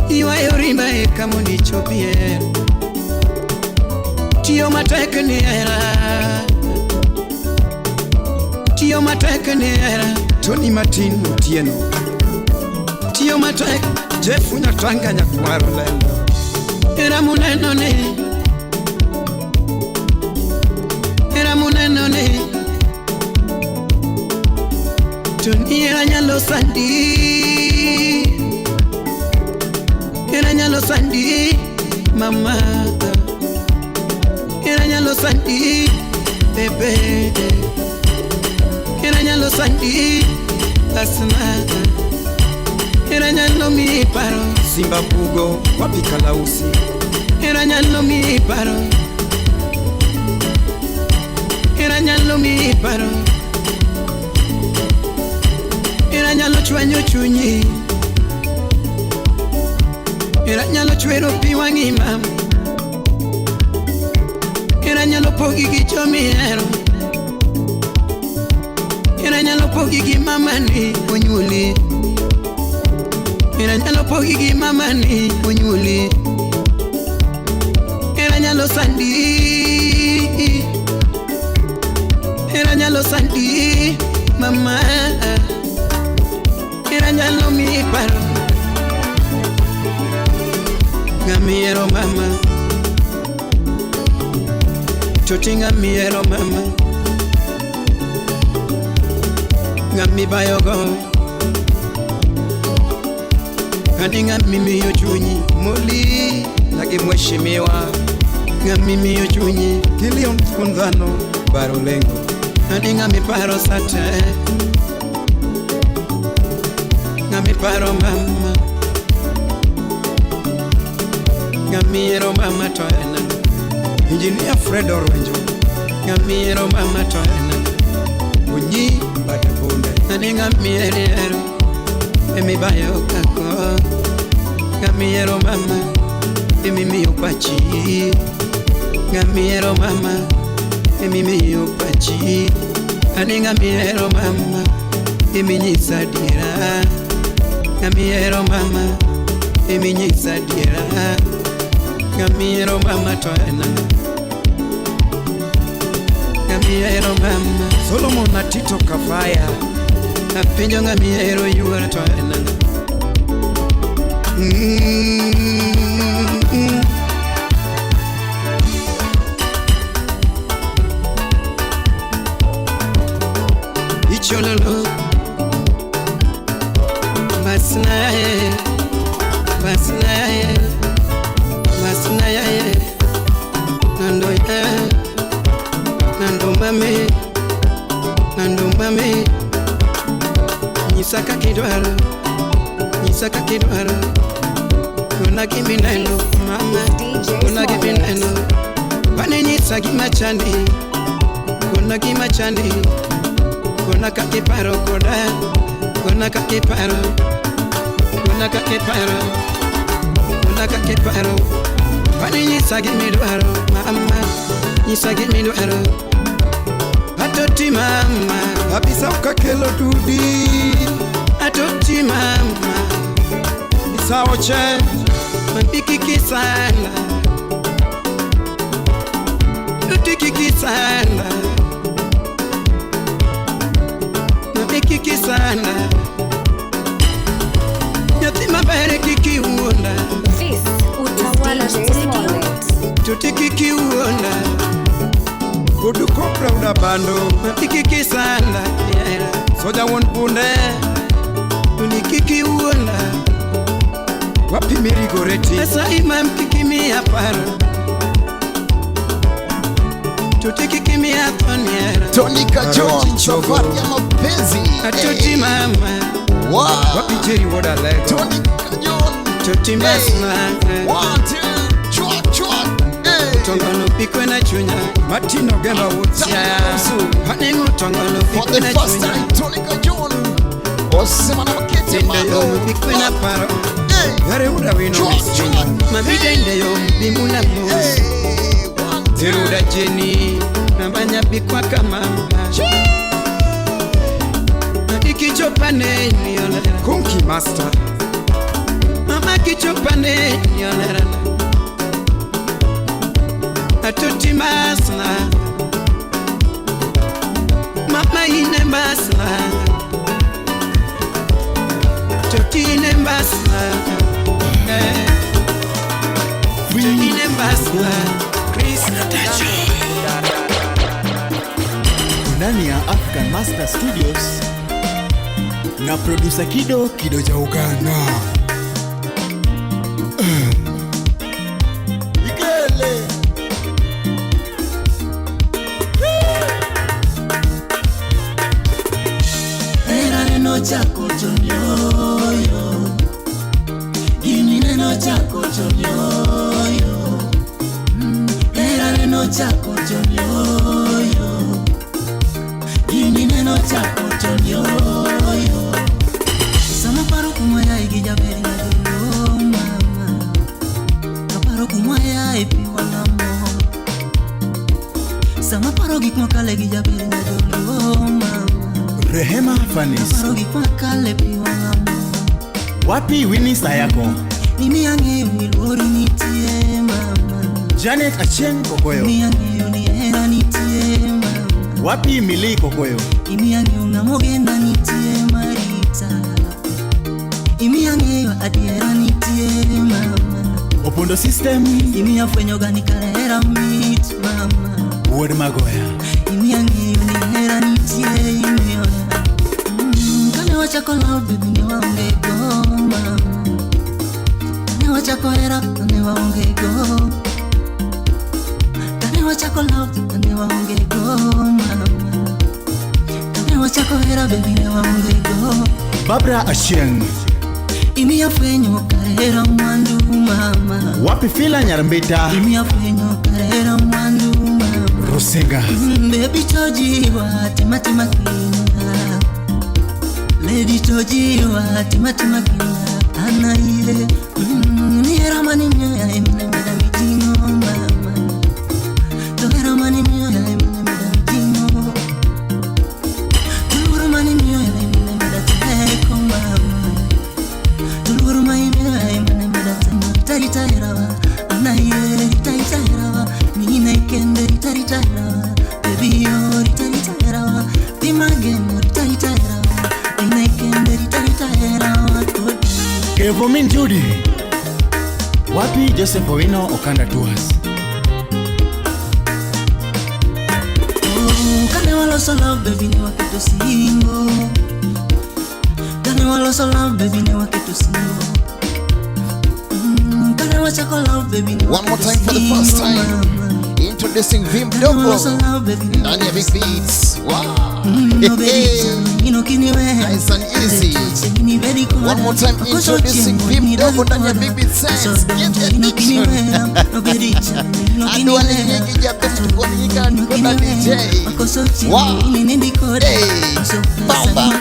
Iwayo rimba Ekamundi chopie Tiyo matek niera Tiyo matek niera Tony Martin Otieno Tiyo matek Jeff Nyatanga Nyakwar Lendo Era muneno ne Era muneno ne Tony era nyalo sandi Era nyalo sandi Mama Era nyalo sandi Bebe Era nyalo sandi Asma Era nyalo mi paro Simba Bugo Wapi Kalausi Era nyalo mi paro Era nyalo mi paro Era nyalo chwanyo chunyi Era nyalo chwero pi wangi mam Era nyalo pogi gi chomiero Era nyalo pogi gi mamani onyuli Era nyalo pogi gi mamani onyuli Era nyalo sandi Era nyalo sandi mama Era nyalo mi paro Ngamiero mama Chotinga miero mama Ngami bayogo Kadinga mimi yo chunyi Moli Lagi mweshimiwa Ngami mi yo chunyi Kilion fundano Barolengo Kadinga mi paro sate Ngami paro mama Ngamiero mama toena Engineer Fred Orwenjo Ngamiero mama toena Unyi bata bonde Nani ngamiero Emi bayo kako Ngamiero mama Emi miyo pachi Ngamiero mama Emi miyo pachi Nani ngamiero mama Emi nyisadira Ngamiero mama Emi nyisadira Ngamiero mama toena Ngamiero mama Solomon na Tito Kafaya Kapinjo ngamiero yuara toena Ichololo Masnaye Masnaye Masnaye Nando Nando mame Nyisaka kidwaro Kuna kimi neno mama, kuna kimi neno Panenyitsa kimachandi, kuna kimachandi Kuna kakiparo koda, kuna kakiparo Kuna kakiparo, kuna kakiparo Panenyitsa kimidwaro mama, nyitsa kimidwaro Atoti mama, Abisa ukakelo dudi atoti mama Sao che Mapikiki sana Mapikiki sana Mapikiki sana Yatima bere kiki uonda This Utawala Radio. Tutikiki uonda Kudu kopra una bando Mapikiki sana Soja won punde Unikiki uonda Wapi mirigoreti Asa imam kikimi aparo Tutikiki atoniera Tonika John, safari ya mapenzi. Atoti mama Wow. Wapi Jerry woda lego Tonika John. Toti masna 1, 2, chua. Hey. Tongono pikwe na chunya Martino Gemba Woods Hanengu tongono For pikwe the na first chunya time, Tonika John. Osema na makete Tende yo mano. pikwe na paro Hey. Yare uda wino Chua. Mabidende yo bimuna mo Hey. 1, 2. Teruda jeni Nambanya pikwa kama Ikichopane nyolera Kunki Master Mama kichopane nyolera Atoti masna Mama ine masna Toti ine masna Toti ine masna Chris ndani ya African Master Studios na producer Kido cha Uganda. Igele Era neno chako chonyoyo, gini neno chako chonyoyo, era neno chako chonyoyo, gini neno chako chonyoyo. Sama paro kumaya igijaberi na dolo mama, kaparo kumaya ipi walamo. Sama paro gikmakale igijaberi na dolo mama. Rehema Fanis. Wapi Winnie Sayako? Mimi yange milori nitie mama. Janet Achieng Kokoyo. Mimi yange uniera nitie mama. Wapi Mili Kokoyo? Mimi yange ungamogenda nitie Marita. Mimi yange adiera nitie mama. Opondo System. Mimi yafwenyo gani kalera meet mama. Word Magoya. Mimi yange uniera nitie imiona. Kane wachako love baby ni waonge go mama. Kane wachako hera ni waonge go. Kane wachako love ni waonge go mama. Kane wachako hera baby ni waonge go. Barbara Achieng. Imi yafwenyo karera mwandu mama. Wapi Fila Nyarambita? Imi yafwenyo karera mwandu mama. Rusenga. Baby tojiwa timatima kinga. Lady tojiwa timatima kinga. Anaile nihera mani mnyoya imne meda mijingo mama. Tohera mani mnyoya imne meda mijingo. Tuluru mani mnyoya imne meda teko mama. Tuluru mani mnyoya imne meda teko. Taritahirawa anaile taritahirawa. Nina ikende taritahirawa. Baby yo taritahirawa. Timagemo taritahirawa. Nina ikende taritahirawa. Kevomin Judy. Wapi Joseph Owino Okanda Tours? Kane walo so love baby ni waketo singo. Kane walo so love baby ni waketo singo. Kane wachako love baby ni One more time for the first time. Introducing Vim Dogo. Nani ya Big Beats. Wow. Hey. Nice and easy. One more time introducing Pim Dogo ndani ya Big Beat Sense. Get addiction. Ando alinyegia best kwa nyika kuna DJ. Wow. Hey. Bamba.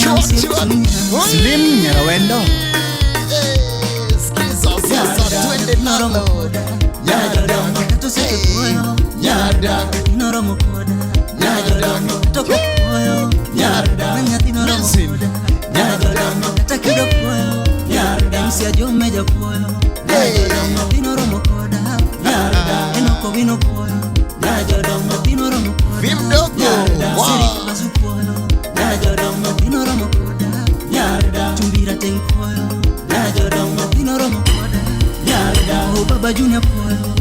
Chua. Slim Nyarawendo. Skiza sasa twende nalo. Nyada. Hey. Nyada. Listen. Vim Dogo. Wow. Baba Junior Polo,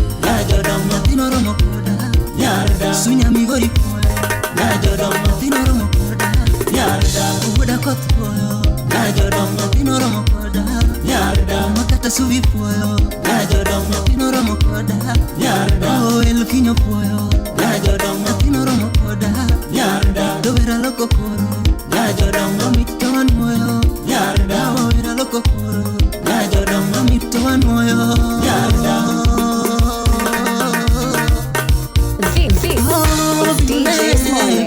Tino Romo Koda, Sunya Migori Polo, Tino Romo Koda, Uda Kot Polo, Tino Romo Koda, Makata Suvi Polo, Tino Romo Koda, Oh El Kinyo Polo, Tino Romo Koda, Dovera Loco Polo, Mitawan Moyo, Dovera Loco Polo, Mitawan Moyo. DJ Smalling.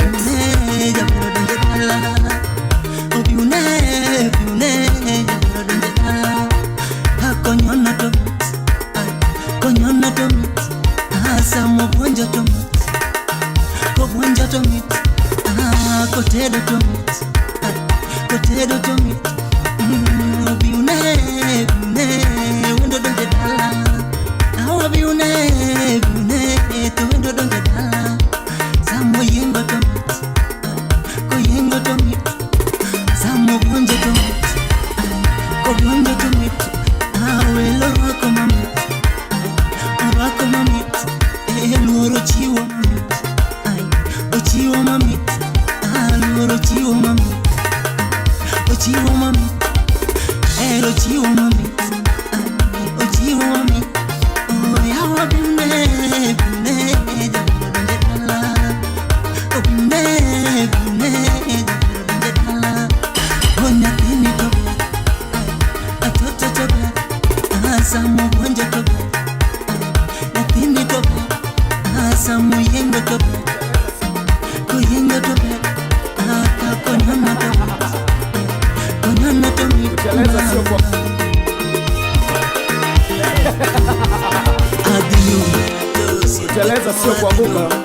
Kuteleza sio kuanguka.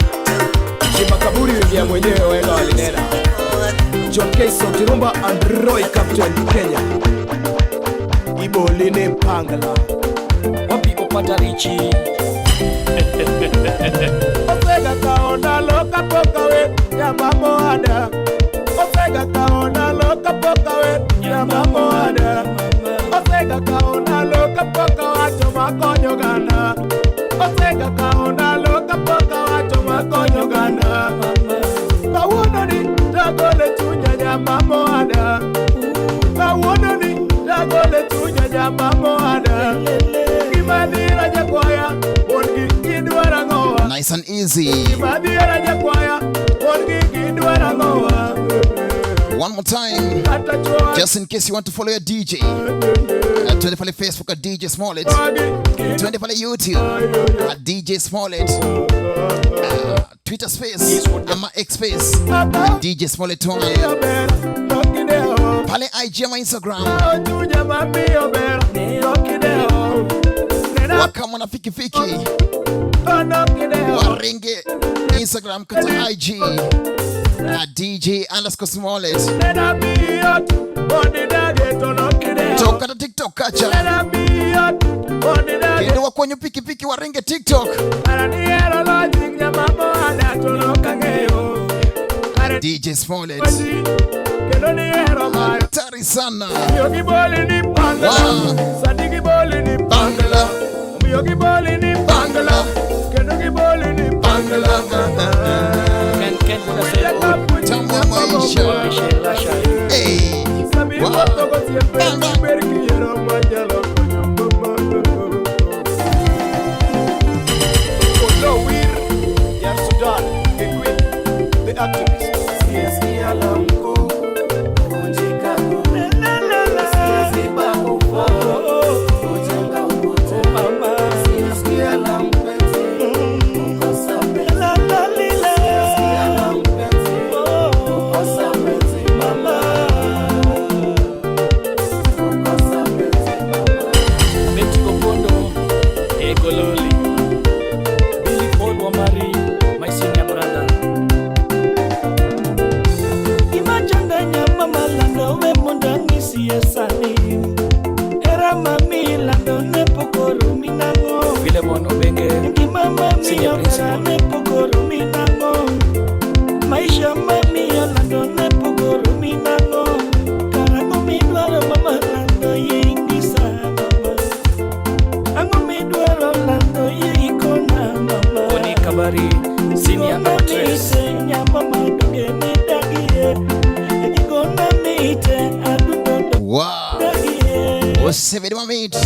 Makaburi ya mwenyewe waenda walinena. John K. Sotirumba and Roy Captain Kenya. Ibo line pangala. Wapi opata richi. Ofega kaona loka poka we ya mamo ada. Ofega kaona loka poka we ya mamo ada. Ofega kaona loka poka wacho makonyo gana. Ofega kaona loka poka wacho makonyo gana. Kawono ni dagole tunya mamo ada. Kawono ni dagole tunya mamo ada. Kimadira jakwaya wongi kidwara ngowa. Nice and easy. Kimadira jakwaya wongi kidwara ngowa. One more time, just in case you want to follow your DJ. 20 follow Facebook at DJ Smollett. 20 follow YouTube at DJ Smollett. Twitter space, ama X space, DJ Smollett 1. Pale IG ama Instagram. Wakama na fiki fiki. Waringe Instagram kata IG. DJ_Smollett. Toka na TikTok kacha. Kidogo kwenye piki piki waringe TikTok. DJ Smollett. Hatari sana. Tamu ya maisha. Hey. Wow. The activist. Senior principal. Maisha mami Orlando ne pogoro minango. Karango midwaro mama Orlando yingisa mama. Ango midwaro Orlando yikona mama. Oni Kabari, senior actress. Wow. Osevede mamit.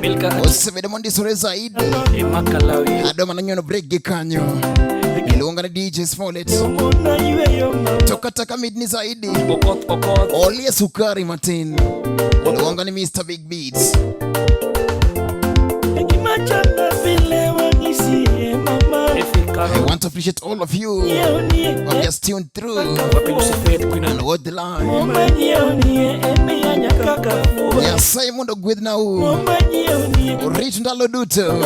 Milka Osevede mondi sore zaidi. Imakalawi. Adoma na nyono break gikanyo. Ilunga na DJ Smollett. Toka taka midni zaidi. Okot. Olie sukari Martin. Ilunga ni Mr. Big Beats. I want to appreciate all of you who just tuned through and what the line. Yes, Simon the Gwid now. Rich Ndalo Duto.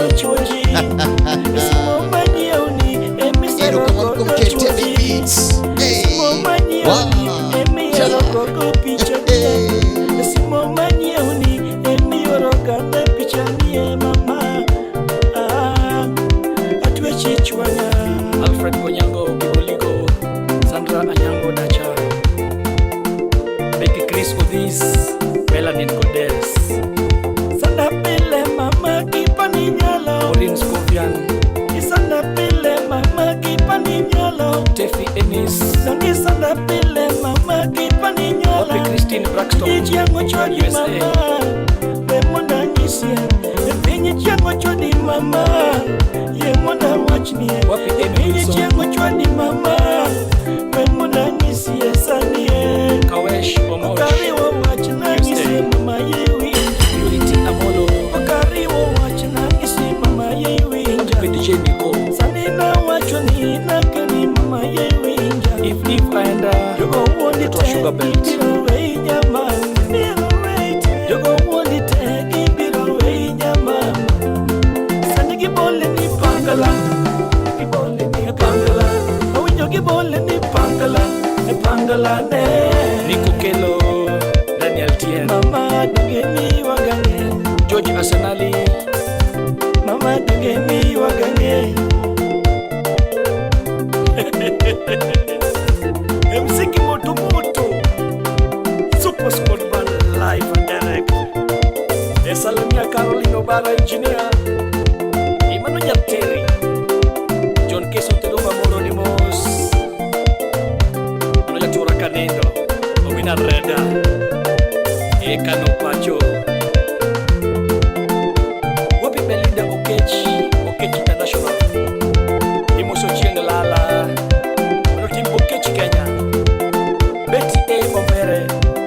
Ero kama kumkete Big Beats. Hey. Wow. Alfred Konyango Kiboligo, Sandra Anyango Dacha, Becky Chris Odis, Melanin Godes, Sanda Pile Mama Kipaninyalo, Pauline Scovian, Sanda Pile Mama Kipaninyalo, Tefi Ennis, Sanda Pile Mama Kipaninyalo, Wapi Christine Braxton, Ichiango Chodi Mama, Bemona Nisia, Benye Chiango Chodi Mama. Mona watch me. Wapi Emily Chiango Chwadi mama. When Mona Nisi Sani. Kawesh Omosh. Kari wo watch na Nisi mama yewi. Unity Amolo. Kari wo watch na Nisi mama yewi. Pedi Jeniko. Sani na watch ni na kani mama yewi. If and you go want it to sugar belt. Away jaman. You go want it to give it away jaman. Sani kibole ni Pangala, Kibole ni Pangala ne Nico Kelo, Daniel Tien, Mama Dugeni Wagane, George Arsenali, Mama Dugeni Wagane. MC Kimoto, Super Sport Band live and direct. Esalamia Carolino Barra engineer. Emmanuel Terry, John Queso Teloma Moronimos, Manuel Chura Canendo, Omina Reda, Ekano Pacho, Wapi Belinda Okechi International, Imoso Chieng Lala, Rotim Okechi Kenya, Betty A. Bombere,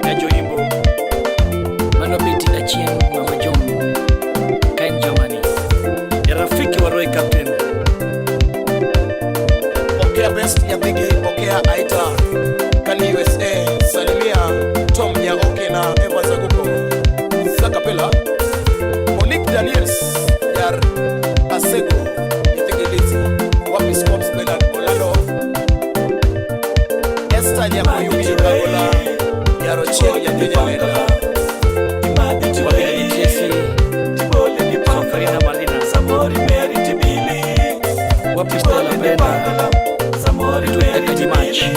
Najo Imbo, Mano Betty Achieng Mama John, Kain Germany. Rafiki wa Roy Captain. Pokea best ya bigi, pokea Aita Kali USA, Salimia Tom Nyaoke na Eva Zaguko Sakapela, Monique Daniels Yar Asego Itegelizi, Wapi Scopes Bernard Olado, Esther Nyamoyumi Kagola Yaro Chieri ya Deja Lenda, Wabili Jesse, Sofarina Malina, Samori Mary Tibili, Wapi Stella Brenda, Samori Mary Tibili,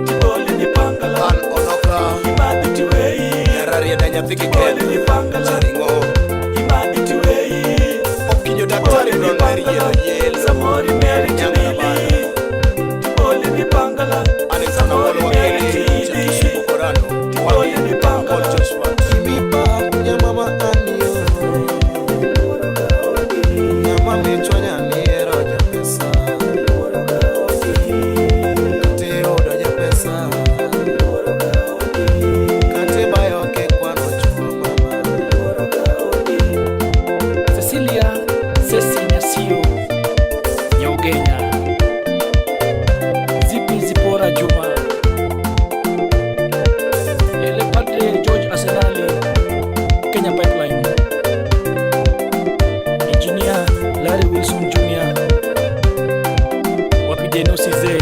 Tiboli Pangala, An Onoka, Imadi Tuwei, Yararia Danya Piki Ken, Charingo, Imadi Tuwei, Okinyo Daktari Ronari Yel, Samori Mary Tibili, Tiboli Pangala, Alexander Wolo Wakili, Chakisuko Korano, Tiboli Pangala, Joshua, Timipa, Yamama Anio, Yamame Chwanya Niero Japesa, Kateo Doja Pesa, Kate Bayo Kekwano Chuma Mama, Cecilia Ceci Nyasio, Nyaugenya, Zipi Zipora Juma, Ele Padre George Arsenali, Kenya Pipeline, Engineer Larry Wilson Jr., Wapideno Size,